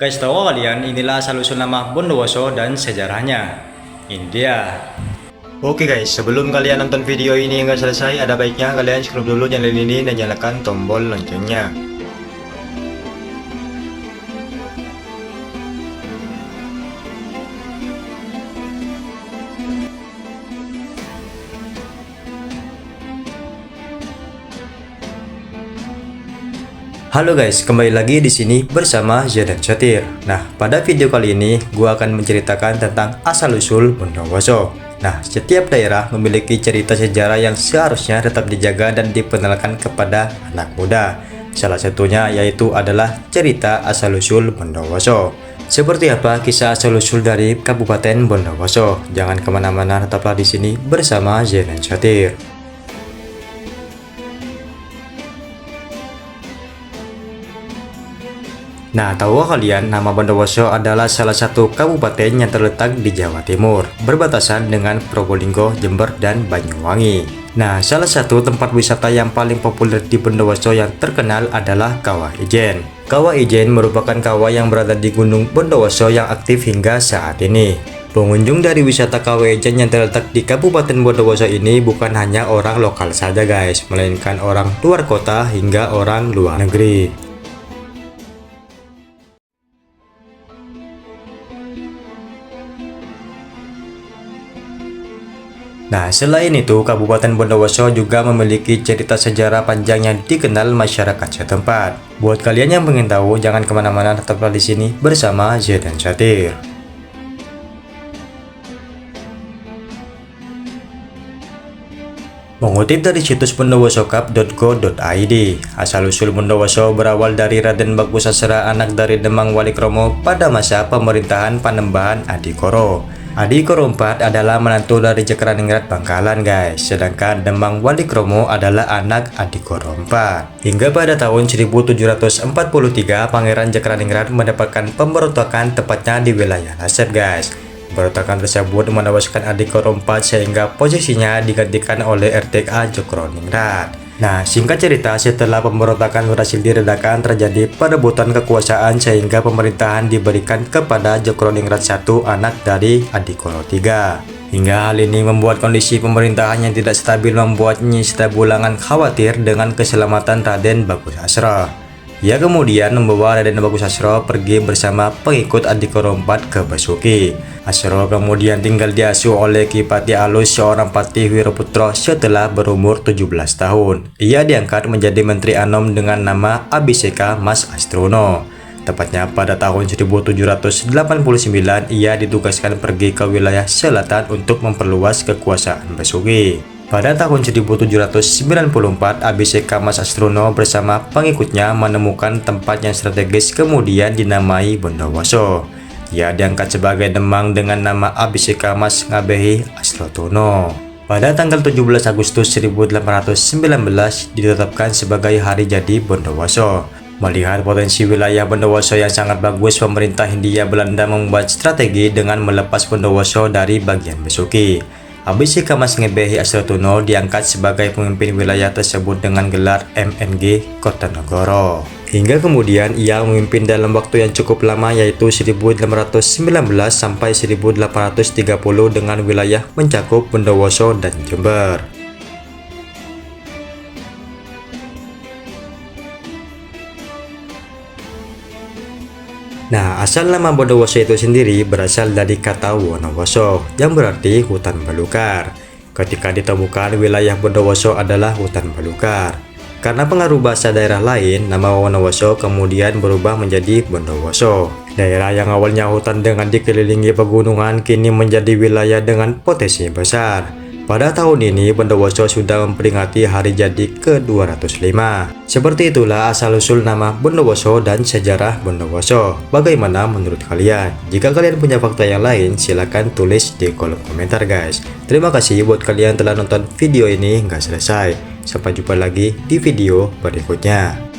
Guys, tahu kalian inilah asal-usul nama Bondowoso dan sejarahnya. India. Oke guys, sebelum kalian nonton video ini hingga selesai, ada baiknya kalian subscribe dulu channel ini dan nyalakan tombol loncengnya. Halo guys, kembali lagi di sini bersama Zedan Satir. Nah, pada video kali ini gua akan menceritakan tentang asal-usul Bondowoso. Nah, setiap daerah memiliki cerita sejarah yang seharusnya tetap dijaga dan diperkenalkan kepada anak muda. Salah satunya yaitu adalah cerita asal-usul Bondowoso. Seperti apa kisah asal-usul dari Kabupaten Bondowoso? Jangan kemana-mana, tetaplah di sini bersama Zedan Satir. Nah, tahukah kalian nama Bondowoso adalah salah satu kabupaten yang terletak di Jawa Timur, berbatasan dengan Probolinggo, Jember, dan Banyuwangi. Nah, salah satu tempat wisata yang paling populer di Bondowoso yang terkenal adalah Kawah Ijen. Kawah Ijen merupakan kawah yang berada di Gunung Bondowoso yang aktif hingga saat ini. Pengunjung dari wisata Kawah Ijen yang terletak di Kabupaten Bondowoso ini bukan hanya orang lokal saja guys, melainkan orang luar kota hingga orang luar negeri. Nah, selain itu, Kabupaten Bondowoso juga memiliki cerita sejarah panjang yang dikenal masyarakat setempat. Buat kalian yang ingin tahu, jangan kemana-mana, tetaplah di sini bersama Zedan Satir. Mengutip dari situs bondowosokap.go.id, asal-usul Bondowoso berawal dari Raden Baku Sasra, anak dari Demang Walikromo pada masa pemerintahan Panembahan Adikoro. Adikoro IV adalah menantu dari Cakraningrat Bangkalan guys, sedangkan Demang Walikromo adalah anak Adikoro IV. Hingga pada tahun 1743, Pangeran Cakraningrat mendapatkan pemberontakan tepatnya di wilayah Lasep guys. Pemberontakan tersebut menewaskan Adikoro IV sehingga posisinya digantikan oleh RTK Cakraningrat. Nah, singkat cerita, setelah pemberontakan berhasil diredakan, terjadi perebutan kekuasaan sehingga pemerintahan diberikan kepada Cakraningrat I, anak dari Adikoro III. Hingga hal ini membuat kondisi pemerintahan yang tidak stabil, membuat Nyi Setabulangan khawatir dengan keselamatan Raden Baku Sasra. Ia kemudian membawa Raden Baku Sasra pergi bersama pengikut Adikoro IV ke Basuki. Asro kemudian tinggal diasuh oleh Ki Pati Alus, seorang patih Wiraputro setelah berumur 17 tahun. Ia diangkat menjadi Menteri Anom dengan nama Abhiseka Mas Astrono. Tepatnya pada tahun 1789, ia ditugaskan pergi ke wilayah selatan untuk memperluas kekuasaan Basuki. Pada tahun 1794, Abhiseka Mas Astrono bersama pengikutnya menemukan tempat yang strategis kemudian dinamai Bondowoso. Ia diangkat sebagai Demang dengan nama Abhiseka Mas Ngabehi Astrotono. Pada tanggal 17 Agustus 1819 ditetapkan sebagai hari jadi Bondowoso. Melihat potensi wilayah Bondowoso yang sangat bagus, pemerintah Hindia Belanda membuat strategi dengan melepas Bondowoso dari bagian Basuki. Abhiseka Mas Ngabehi Astrotono diangkat sebagai pemimpin wilayah tersebut dengan gelar MNG Kertanegara. Hingga kemudian ia memimpin dalam waktu yang cukup lama, yaitu 1819 sampai 1830 dengan wilayah mencakup Bondowoso dan Jember. Nah, asal nama Bondowoso itu sendiri berasal dari kata Wonowoso yang berarti hutan belukar. Ketika ditemukan, wilayah Bondowoso adalah hutan belukar. Karena pengaruh bahasa daerah lain, nama Wonowoso kemudian berubah menjadi Bondowoso. Daerah yang awalnya hutan dengan dikelilingi pegunungan kini menjadi wilayah dengan potensi besar. Pada tahun ini, Bondowoso sudah memperingati hari jadi ke-205. Seperti itulah asal-usul nama Bondowoso dan sejarah Bondowoso. Bagaimana menurut kalian? Jika kalian punya fakta yang lain, silahkan tulis di kolom komentar guys. Terima kasih buat kalian telah nonton video ini hingga selesai. Sampai jumpa lagi di video berikutnya.